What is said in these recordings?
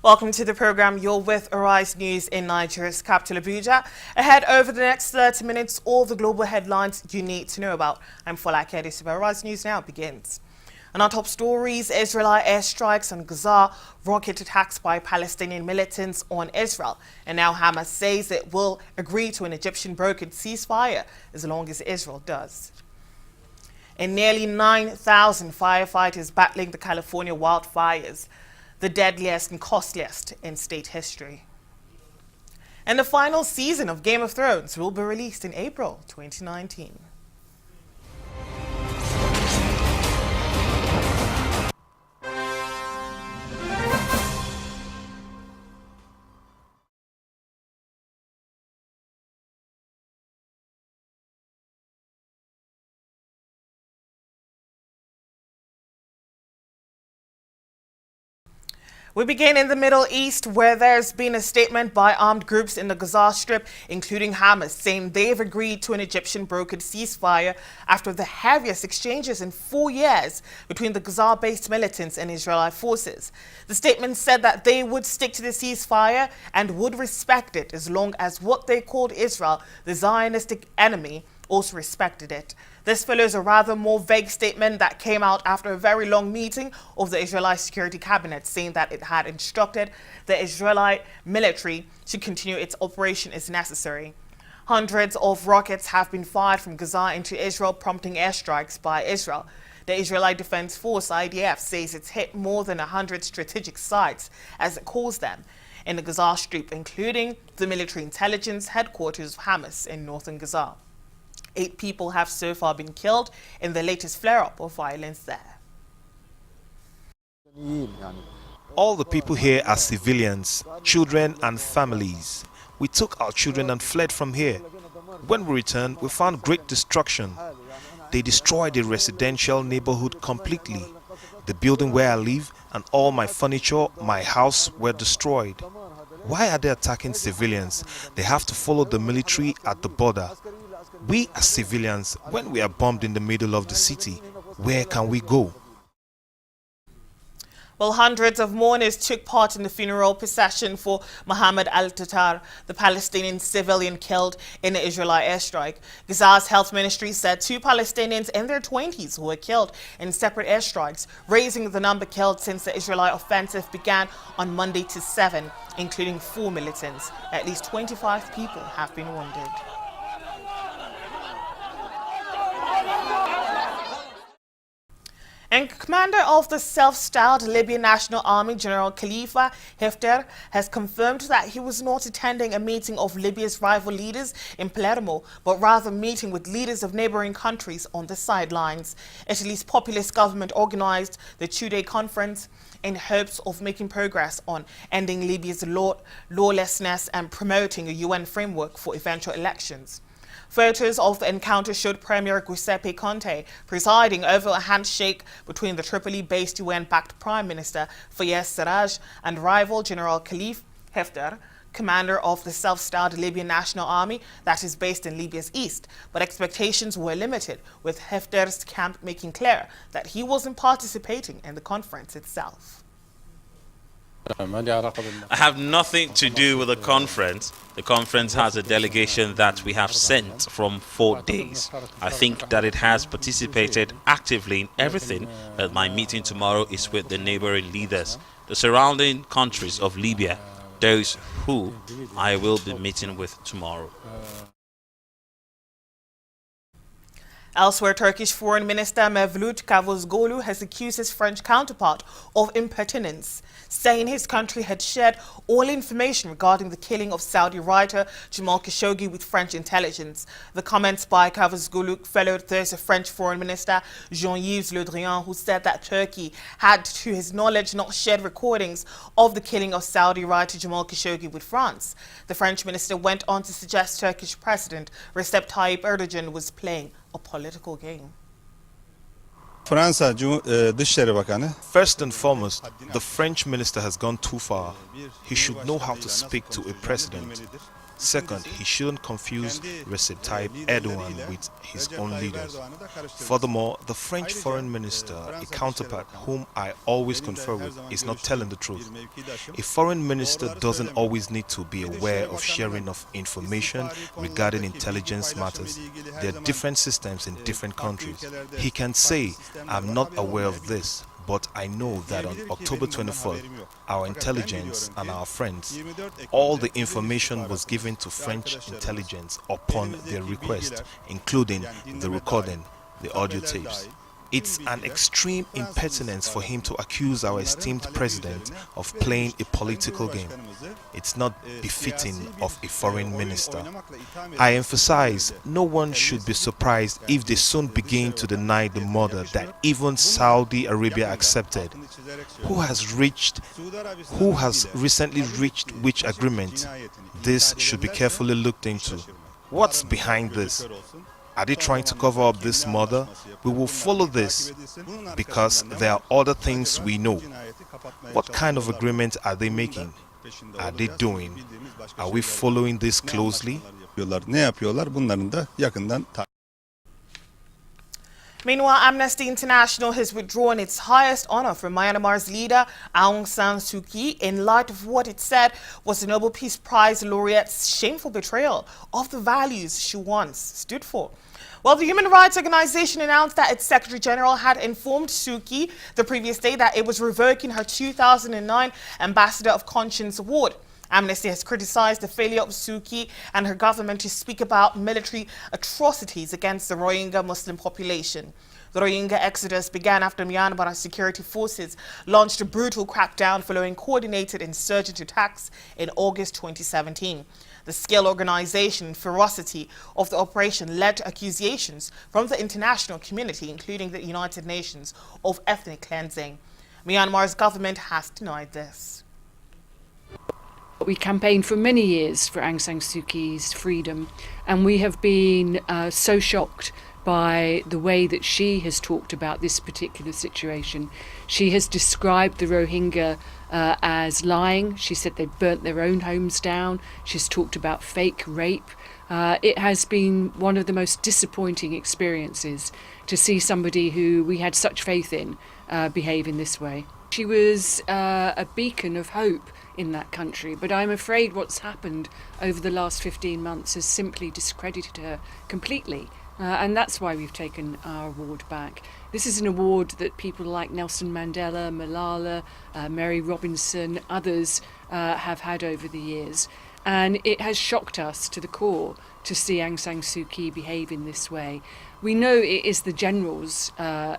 Welcome to the program. You're with Arise News in Nigeria's capital, Abuja. Ahead over the next 30 minutes, all the global headlines you need to know about. I'm Folake Adesugba. Arise News now begins. And our top stories: Israeli airstrikes on Gaza, rocket attacks by Palestinian militants on Israel. And now Hamas says it will agree to an Egyptian brokered ceasefire as long as Israel does. And nearly 9,000 firefighters battling the California wildfires, the deadliest and costliest in state history. And the final season of Game of Thrones will be released in April 2019. We begin in the Middle East, where there's been a statement by armed groups in the Gaza Strip, including Hamas, saying they've agreed to an Egyptian brokered ceasefire after the heaviest exchanges in 4 years between the Gaza-based militants and Israeli forces. The statement said that they would stick to the ceasefire and would respect it as long as what they called Israel, the Zionistic enemy, also respected it. This follows a rather more vague statement that came out after a very long meeting of the Israeli Security Cabinet, saying that it had instructed the Israeli military to continue its operation as necessary. Hundreds of rockets have been fired from Gaza into Israel, prompting airstrikes by Israel. The Israeli Defense Force, IDF, says it's hit more than 100 strategic sites, as it calls them, in the Gaza Strip, including the military intelligence headquarters of Hamas in northern Gaza. 8 people have so far been killed in the latest flare-up of violence there. All the people here are civilians, children and families. We took our children and fled from here. When we returned, we found great destruction. They destroyed the residential neighborhood completely. The building where I live and all my furniture, my house, were destroyed. Why are they attacking civilians? They have to follow the military at the border. We as civilians, when we are bombed in the middle of the city, where can we go? Well, hundreds of mourners took part in the funeral procession for Mohammed al-Tatar, the Palestinian civilian killed in an Israeli airstrike. Gaza's health ministry said 2 Palestinians in their 20s who were killed in separate airstrikes, raising the number killed since the Israeli offensive began on Monday to 7, including 4 militants. At least 25 people have been wounded. And commander of the self-styled Libyan National Army, General Khalifa Haftar, has confirmed that he was not attending a meeting of Libya's rival leaders in Palermo, but rather meeting with leaders of neighboring countries on the sidelines. Italy's populist government organized the 2-day conference in hopes of making progress on ending Libya's lawlessness and promoting a UN framework for eventual elections. Photos of the encounter showed Premier Giuseppe Conte presiding over a handshake between the Tripoli-based UN-backed Prime Minister Fayez Sarraj and rival General Khalifa Haftar, commander of the self-styled Libyan National Army that is based in Libya's east. But expectations were limited, with Haftar's camp making clear that he wasn't participating in the conference itself. I have nothing to do with the conference. The conference has a delegation that we have sent from 4 days. I think that it has participated actively in everything, but my meeting tomorrow is with the neighboring leaders, the surrounding countries of Libya, those who I will be meeting with tomorrow. Elsewhere, Turkish Foreign Minister Mevlut Cavusoglu has accused his French counterpart of impertinence, saying his country had shared all information regarding the killing of Saudi writer Jamal Khashoggi with French intelligence. The comments by Cavusoglu followed Thursday French Foreign Minister Jean-Yves Le Drian, who said that Turkey had, to his knowledge, not shared recordings of the killing of Saudi writer Jamal Khashoggi with France. The French minister went on to suggest Turkish President Recep Tayyip Erdogan was playing a political game. First and foremost, the French minister has gone too far. He should know how to speak to a president. Second, he shouldn't confuse Recep Tayyip Erdogan with his own leaders. Furthermore, the French foreign minister, a counterpart whom I always confer with, is not telling the truth. A foreign minister doesn't always need to be aware of sharing of information regarding intelligence matters. There are different systems in different countries. He can say, I'm not aware of this, but I know that on October 24th, our intelligence and our friends, all the information was given to French intelligence upon their request, including the recording, the audio tapes. It's an extreme impertinence for him to accuse our esteemed president of playing a political game. It's not befitting of a foreign minister. I emphasize, no one should be surprised if they soon begin to deny the murder that even Saudi Arabia accepted. Who has recently reached which agreement? This should be carefully looked into. What's behind this? Are they trying to cover up this murder? We will follow this because there are other things we know. What kind of agreement are they making? Are they doing? Are we following this closely? Meanwhile, Amnesty International has withdrawn its highest honor from Myanmar's leader, Aung San Suu Kyi, in light of what it said was the Nobel Peace Prize laureate's shameful betrayal of the values she once stood for. Well, the human rights organization announced that its Secretary General had informed Suu Kyi the previous day that it was revoking her 2009 Ambassador of Conscience Award. Amnesty has criticized the failure of Suu Kyi and her government to speak about military atrocities against the Rohingya Muslim population. The Rohingya exodus began after Myanmar security forces launched a brutal crackdown following coordinated insurgent attacks in August 2017. The scale, organization, and ferocity of the operation led to accusations from the international community, including the United Nations, of ethnic cleansing. Myanmar's government has denied this. We campaigned for many years for Aung San Suu Kyi's freedom, and we have been so shocked by the way that she has talked about this particular situation. She has described the Rohingya as lying. She said they burnt their own homes down. She's talked about fake rape. It has been one of the most disappointing experiences to see somebody who we had such faith in behave in this way. She was a beacon of hope in that country, but I'm afraid what's happened over the last 15 months has simply discredited her completely, and that's why we've taken our award back. This is an award that people like Nelson Mandela, Malala, Mary Robinson, others have had over the years, and it has shocked us to the core to see Aung San Suu Kyi behave in this way. We know it is the generals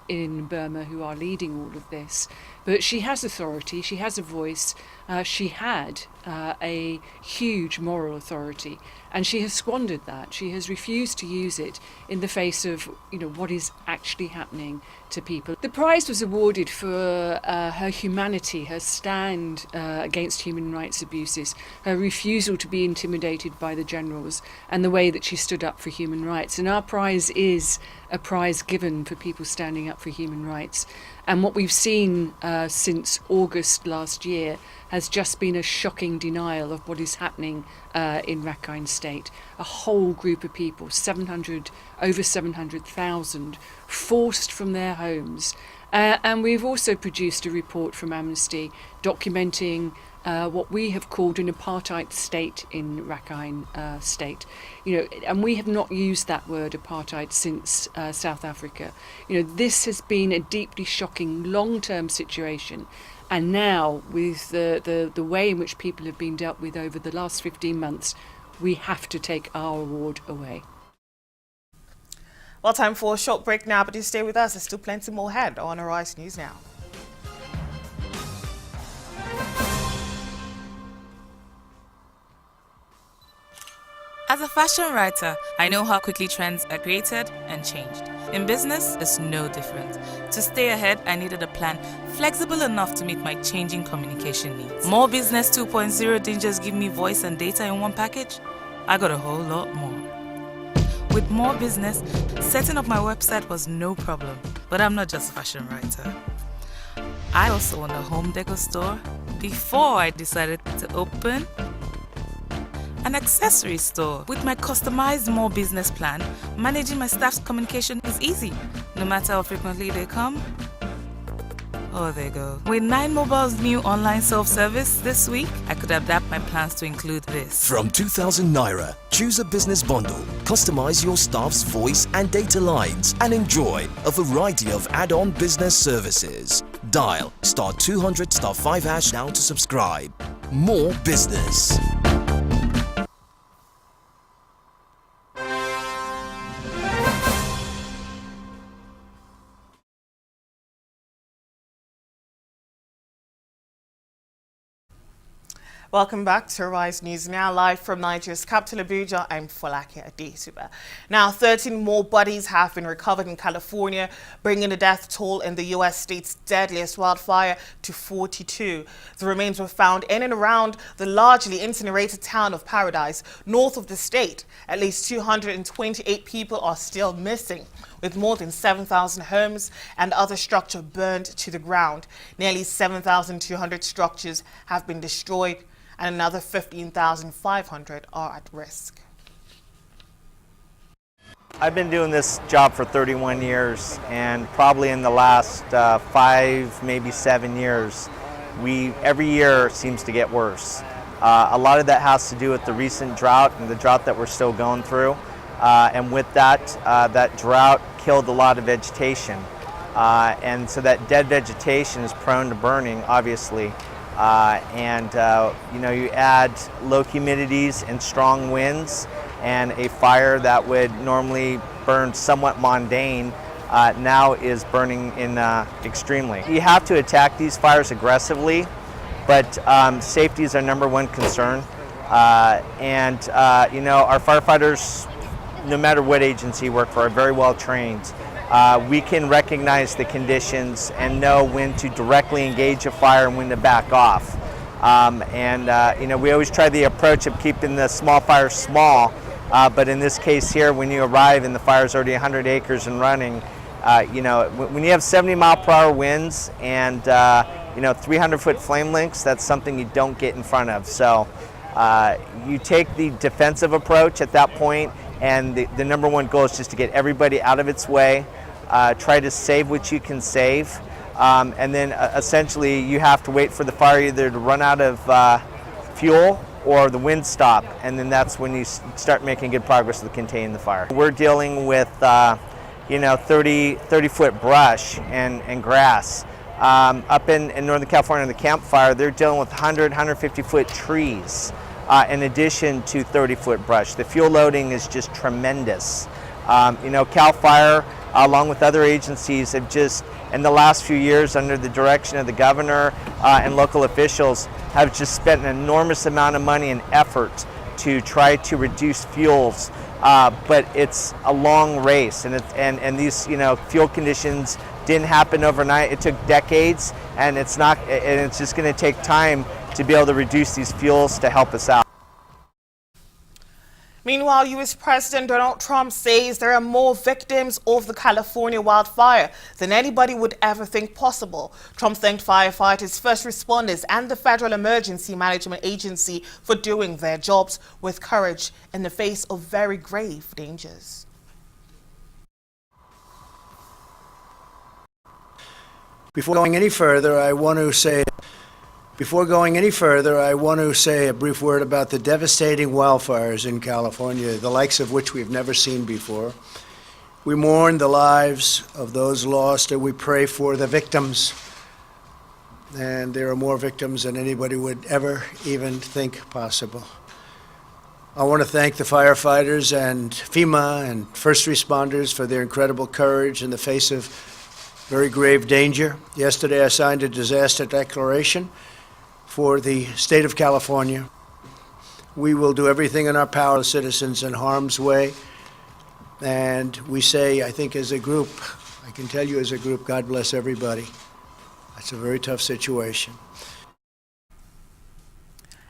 in Burma who are leading all of this, but she has authority, she has a voice, she had a huge moral authority, and she has squandered that. She has refused to use it in the face of, what is actually happening to people. The prize was awarded for her humanity, her stand against human rights abuses, her refusal to be intimidated by the generals, and the way that she stood up for human rights. And our prize is a prize given for people standing up for human rights. And what we've seen since August last year has just been a shocking denial of what is happening in Rakhine State. A whole group of people, over 700,000, forced from their homes. And we've also produced a report from Amnesty documenting what we have called an apartheid state in Rakhine State. And we have not used that word apartheid since South Africa. This has been a deeply shocking long-term situation. And now, with the way in which people have been dealt with over the last 15 months, we have to take our award away. Well, time for a short break now, but do stay with us. There's still plenty more ahead on Arise News Now. As a fashion writer, I know how quickly trends are created and changed. In business, it's no different. To stay ahead, I needed a plan flexible enough to meet my changing communication needs. More Business 2.0 didn't just give me voice and data in one package. I got a whole lot more. With More Business, setting up my website was no problem. But I'm not just a fashion writer. I also own a home decor store before I decided to open an accessory store. With my customized More Business plan, managing my staff's communication is easy, no matter how frequently they come. Oh, there you go. With 9 Mobile's new online self-service this week, I could adapt my plans to include this. From 2,000 Naira, choose a business bundle, customize your staff's voice and data lines, and enjoy a variety of add-on business services. Dial *200 *5# now to subscribe. More business. Welcome back to Rise News Now, live from Nigeria's capital Abuja. I'm Folake Adesugba. Now, 13 more bodies have been recovered in California, bringing the death toll in the U.S. state's deadliest wildfire to 42. The remains were found in and around the largely incinerated town of Paradise, north of the state. At least 228 people are still missing, with more than 7,000 homes and other structure burned to the ground. Nearly 7,200 structures have been destroyed, and another 15,500 are at risk. I've been doing this job for 31 years, and probably in the last 5, maybe 7 years, every year seems to get worse. A lot of that has to do with the recent drought and the drought that we're still going through. And with that, that drought killed a lot of vegetation. And so that dead vegetation is prone to burning, obviously. You add low humidities and strong winds, and a fire that would normally burn somewhat mundane now is burning in extremely. You have to attack these fires aggressively, but safety is our number one concern. Our firefighters, no matter what agency you work for, are very well trained. We can recognize the conditions and know when to directly engage a fire and when to back off. We always try the approach of keeping the small fires small, but in this case here, when you arrive and the fire's already 100 acres and running, when you have 70-mile-per-hour winds and 300-foot flame lengths, that's something you don't get in front of. So you take the defensive approach at that point, and the number one goal is just to get everybody out of its way, try to save what you can save, and then essentially you have to wait for the fire either to run out of fuel or the wind stop, and then that's when you start making good progress with containing the fire. We're dealing with 30-foot brush and grass. Up in Northern California in the campfire, they're dealing with 150-foot trees. In addition to 30-foot brush. The fuel loading is just tremendous. CAL FIRE, along with other agencies, have just, in the last few years, under the direction of the governor and local officials, have just spent an enormous amount of money and effort to try to reduce fuels. But it's a long race, and these fuel conditions didn't happen overnight. It took decades, and it's just going to take time to be able to reduce these fuels to help us out. Meanwhile, U.S. President Donald Trump says there are more victims of the California wildfire than anybody would ever think possible. Trump thanked firefighters, first responders, and the Federal Emergency Management Agency for doing their jobs with courage in the face of very grave dangers. Before going any further, I want to say a brief word about the devastating wildfires in California, the likes of which we've never seen before. We mourn the lives of those lost, and we pray for the victims. And there are more victims than anybody would ever even think possible. I want to thank the firefighters and FEMA and first responders for their incredible courage in the face of very grave danger. Yesterday, I signed a disaster declaration for the state of California. We will do everything in our power, citizens in harm's way. And we say, I think as a group, I can tell you as a group, God bless everybody. It's a very tough situation.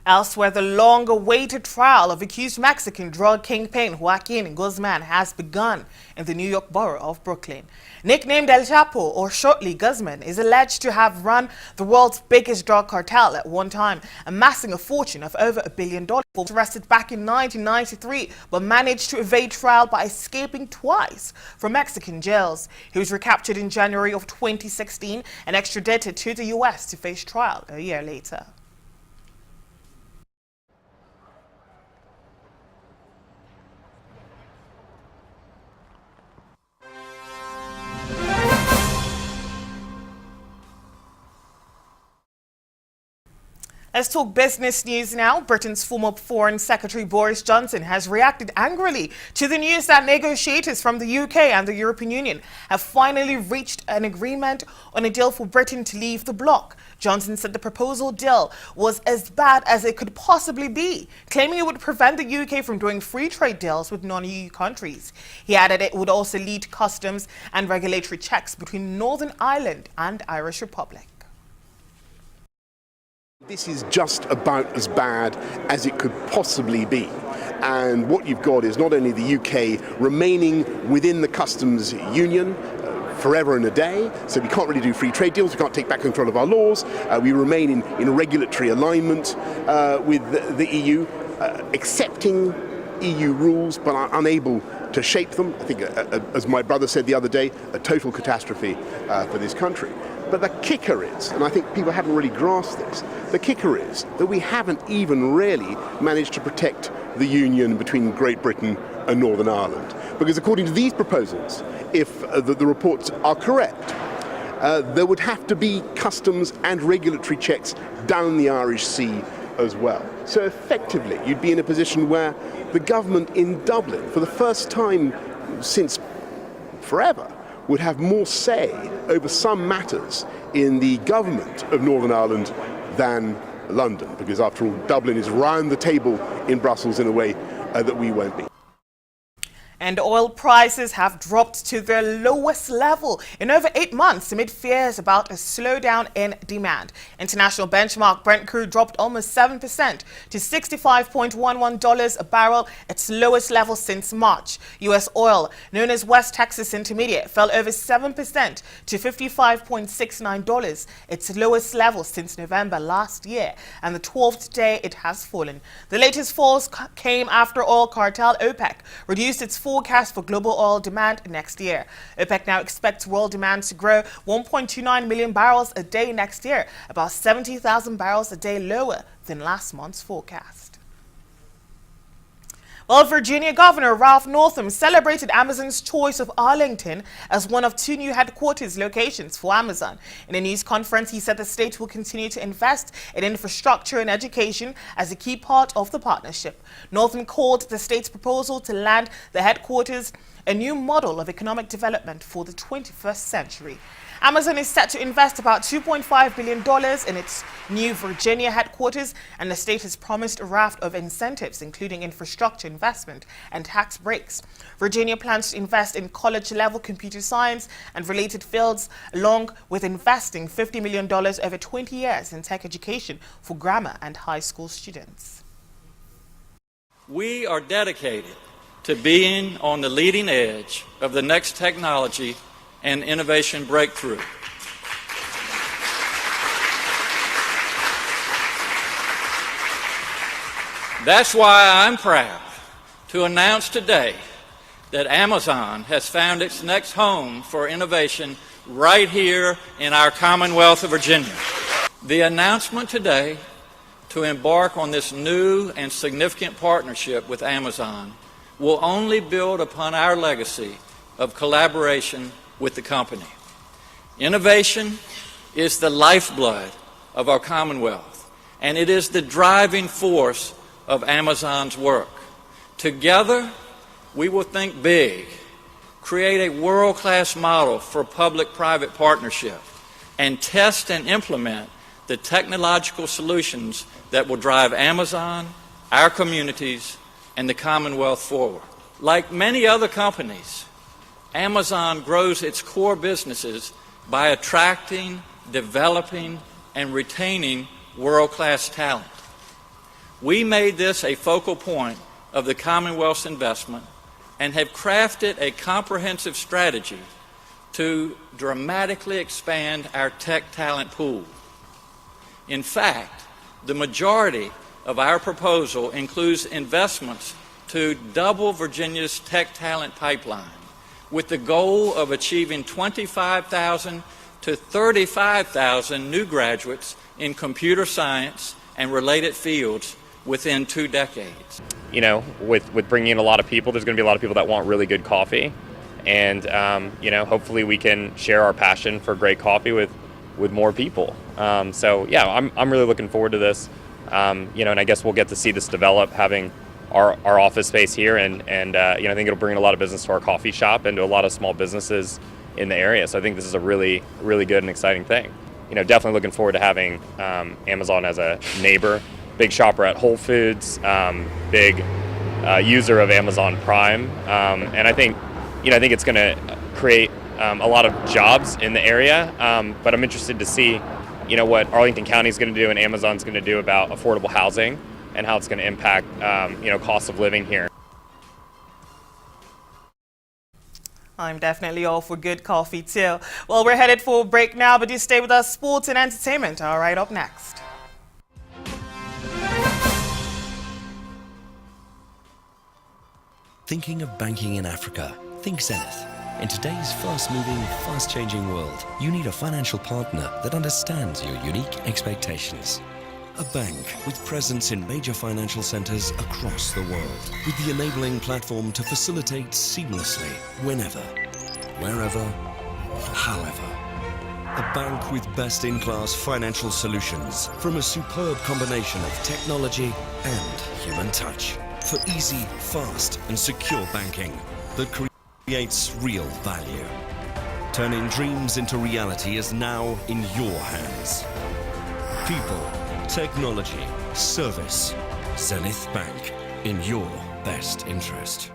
Elsewhere, the long-awaited trial of accused Mexican drug kingpin Joaquin Guzman has begun in the New York borough of Brooklyn. Nicknamed El Chapo, or shortly Guzman, is alleged to have run the world's biggest drug cartel at one time, amassing a fortune of over $1 billion. He was arrested back in 1993, but managed to evade trial by escaping twice from Mexican jails. He was recaptured in January of 2016 and extradited to the U.S. to face trial a year later. Let's talk business news now. Britain's former Foreign Secretary Boris Johnson has reacted angrily to the news that negotiators from the UK and the European Union have finally reached an agreement on a deal for Britain to leave the bloc. Johnson said the proposal deal was as bad as it could possibly be, claiming it would prevent the UK from doing free trade deals with non-EU countries. He added it would also lead to customs and regulatory checks between Northern Ireland and Irish Republic. This is just about as bad as it could possibly be. And what you've got is not only the UK remaining within the customs union forever and a day, so we can't really do free trade deals, we can't take back control of our laws, we remain in regulatory alignment with the EU, accepting EU rules but are unable to shape them. I think, as my brother said the other day, a total catastrophe for this country. But the kicker is, and I think people haven't really grasped this, the kicker is that we haven't even really managed to protect the union between Great Britain and Northern Ireland. Because according to these proposals, if the reports are correct, there would have to be customs and regulatory checks down the Irish Sea as well. So effectively, you'd be in a position where the government in Dublin, for the first time since forever, would have more say over some matters in the government of Northern Ireland than London, because after all, Dublin is round the table in Brussels in a way that we won't be. And oil prices have dropped to their lowest level in over 8 months amid fears about a slowdown in demand. International benchmark Brent crude dropped almost 7% to $65.11 a barrel, its lowest level since March. U.S. oil, known as West Texas Intermediate, fell over 7% to $55.69, its lowest level since November last year, and the 12th day it has fallen. The latest falls came after oil cartel OPEC reduced its forecast for global oil demand next year. OPEC now expects world demand to grow 1.29 million barrels a day next year, about 70,000 barrels a day lower than last month's forecast. Well, Virginia Governor Ralph Northam celebrated Amazon's choice of Arlington as one of 2 new headquarters locations for Amazon. In a news conference, he said the state will continue to invest in infrastructure and education as a key part of the partnership. Northam called the state's proposal to land the headquarters a new model of economic development for the 21st century. Amazon is set to invest about $2.5 billion in its new Virginia headquarters, and the state has promised a raft of incentives, including infrastructure investment and tax breaks. Virginia plans to invest in college-level computer science and related fields, along with investing $50 million over 20 years in tech education for grammar and high school students. We are dedicated to being on the leading edge of the next technology and innovation breakthrough. That's why I'm proud to announce today that Amazon has found its next home for innovation right here in our Commonwealth of Virginia. The announcement today to embark on this new and significant partnership with Amazon will only build upon our legacy of collaboration with the company. Innovation is the lifeblood of our Commonwealth, and it is the driving force of Amazon's work. Together, we will think big, create a world-class model for public-private partnership, and test and implement the technological solutions that will drive Amazon, our communities, and the Commonwealth forward. Like many other companies, Amazon grows its core businesses by attracting, developing, and retaining world-class talent. We made this a focal point of the Commonwealth's investment and have crafted a comprehensive strategy to dramatically expand our tech talent pool. In fact, the majority of our proposal includes investments to double Virginia's tech talent pipeline, with the goal of achieving 25,000 to 35,000 new graduates in computer science and related fields within 2 decades. You know, with bringing in a lot of people, there's going to be a lot of people that want really good coffee. And, you know, hopefully we can share our passion for great coffee with more people. So, yeah, I'm really looking forward to this. You know, and I guess we'll get to see this develop, having our office space here. And you know, I think it'll bring a lot of business to our coffee shop and to a lot of small businesses in the area. So I think this is a really, really good and exciting thing. You know, definitely looking forward to having Amazon as a neighbor, big shopper at Whole Foods, big user of Amazon Prime. And I think, you know, I think it's going to create a lot of jobs in the area. But I'm interested to see, you know, what Arlington County is going to do and Amazon's going to do about affordable housing and how it's going to impact, you know, cost of living here. I'm definitely all for good coffee too. Well, we're headed for a break now, but do stay with us. Sports and entertainment are right up next. Thinking of banking in Africa? Think Zenith. In today's fast-moving, fast-changing world, you need a financial partner that understands your unique expectations. A bank with presence in major financial centers across the world, with the enabling platform to facilitate seamlessly whenever, wherever, however. A bank with best-in-class financial solutions from a superb combination of technology and human touch for easy, fast, and secure banking that creates real value. Turning dreams into reality is now in your hands. People, technology, service. Zenith Bank, in your best interest.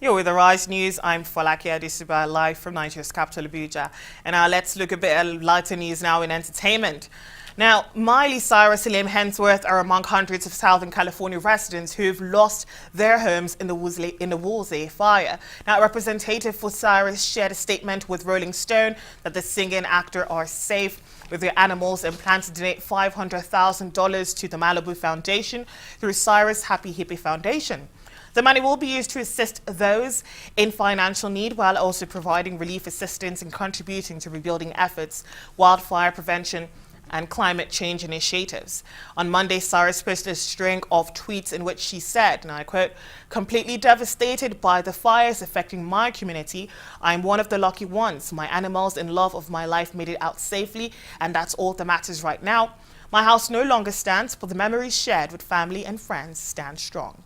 You're with the Rise News. I'm Folake Adesugba, live from Nigeria's capital, Abuja. And let's look a bit at lighter news now in entertainment. Now, Miley Cyrus and Liam Hemsworth are among hundreds of Southern California residents who've lost their homes in the Woolsey fire. Now, a representative for Cyrus shared a statement with Rolling Stone that the singer and actor are safe with their animals and plan to donate $500,000 to the Malibu Foundation through Cyrus Happy Hippie Foundation. The money will be used to assist those in financial need while also providing relief assistance and contributing to rebuilding efforts, wildfire prevention, and climate change initiatives. On Monday, Cyrus posted a string of tweets in which she said, and I quote, "Completely devastated by the fires affecting my community. I'm one of the lucky ones. My animals and love of my life made it out safely, and that's all that matters right now. My house no longer stands, but the memories shared with family and friends stand strong."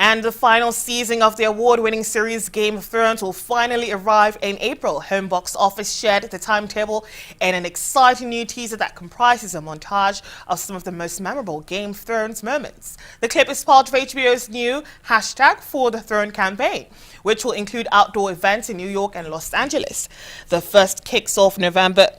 And the final season of the award-winning series Game of Thrones will finally arrive in April. Home Box Office shared the timetable in an exciting new teaser that comprises a montage of some of the most memorable Game of Thrones moments. The clip is part of HBO's new #ForTheThrone campaign, which will include outdoor events in New York and Los Angeles. The first kicks off November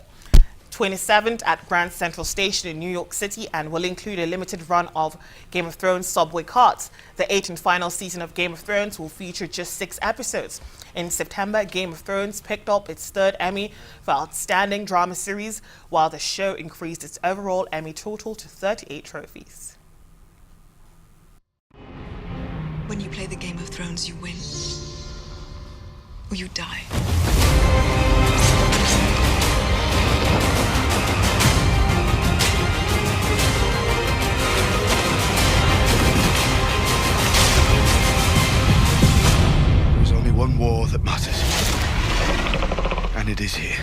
27th at Grand Central Station in New York City and will include a limited run of Game of Thrones subway carts. The 8th and final season of Game of Thrones will feature just 6 episodes. In September, Game of Thrones picked up its 3rd Emmy for Outstanding Drama Series, while the show increased its overall Emmy total to 38 trophies. When you play the Game of Thrones, you win. Or you die. One war that matters, and it is here.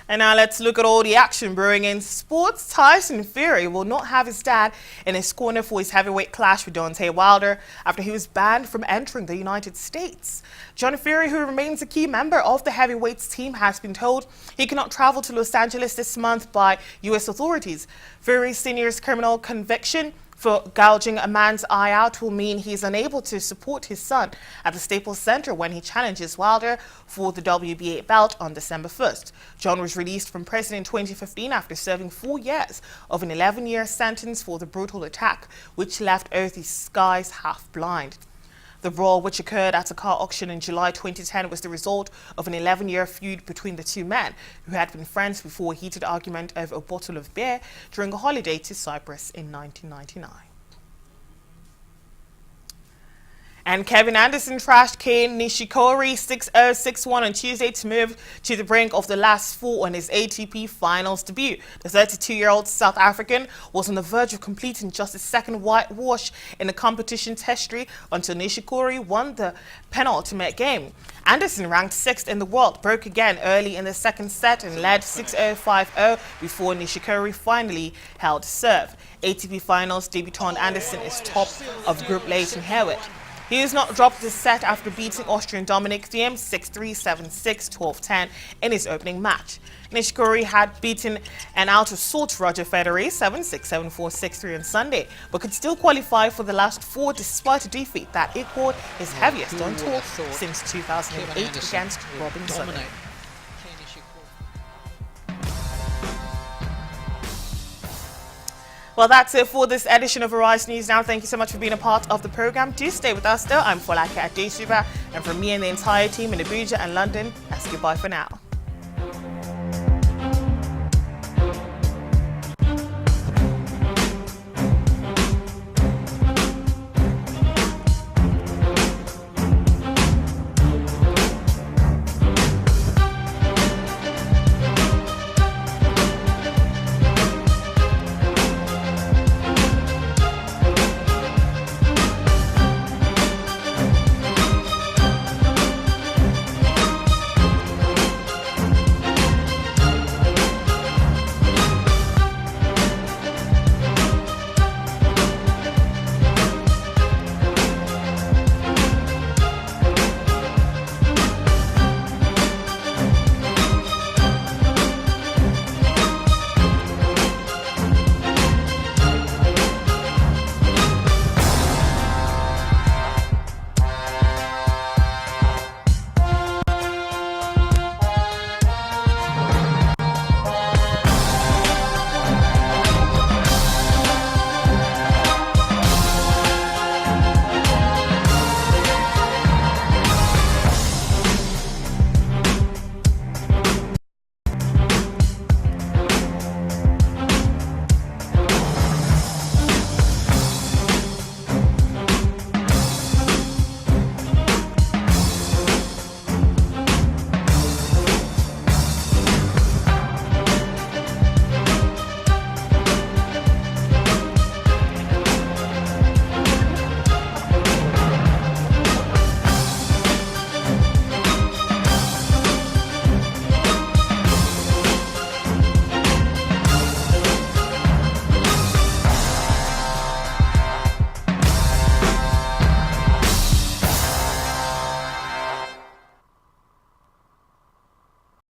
And now let's look at all the action brewing in sports. Tyson Fury will not have his dad in his corner for his heavyweight clash with Deontay Wilder after he was banned from entering the United States. John Fury, who remains a key member of the heavyweights team, has been told he cannot travel to Los Angeles this month by U.S. authorities. Fury Sr.'s criminal conviction for gouging a man's eye out will mean he's unable to support his son at the Staples Center when he challenges Wilder for the WBA belt on December 1st. John was released from prison in 2015 after serving 4 years of an 11-year sentence for the brutal attack, which left Earthy Skies half blind. The brawl, which occurred at a car auction in July 2010, was the result of an 11-year feud between the two men, who had been friends before a heated argument over a bottle of beer during a holiday to Cyprus in 1999. And Kevin Anderson trashed Kane Nishikori 6-0, 6-1 on Tuesday to move to the brink of the last four on his ATP Finals debut. The 32-year-old South African was on the verge of completing just his second whitewash in the competition's history until Nishikori won the penultimate game. Anderson, ranked 6th in the world, broke again early in the second set and led 6-0, 5-0 before Nishikori finally held serve. ATP Finals debutant Anderson is top of Group Leighton Hewitt. He has not dropped this set after beating Austrian Dominic Thiem 6-3, 7-6, 12-10 in his opening match. Nishikori had beaten an out-of-sorts Roger Federer 7-6, 7-4, 6-3 on Sunday, but could still qualify for the last four despite a defeat that equaled his heaviest on tour since 2008 against Robin Southern. Well, that's it for this edition of Arise News Now. Thank you so much for being a part of the program. Do stay with us still. I'm Folake Adesugba, and from me and the entire team in Abuja and London, that's goodbye for now.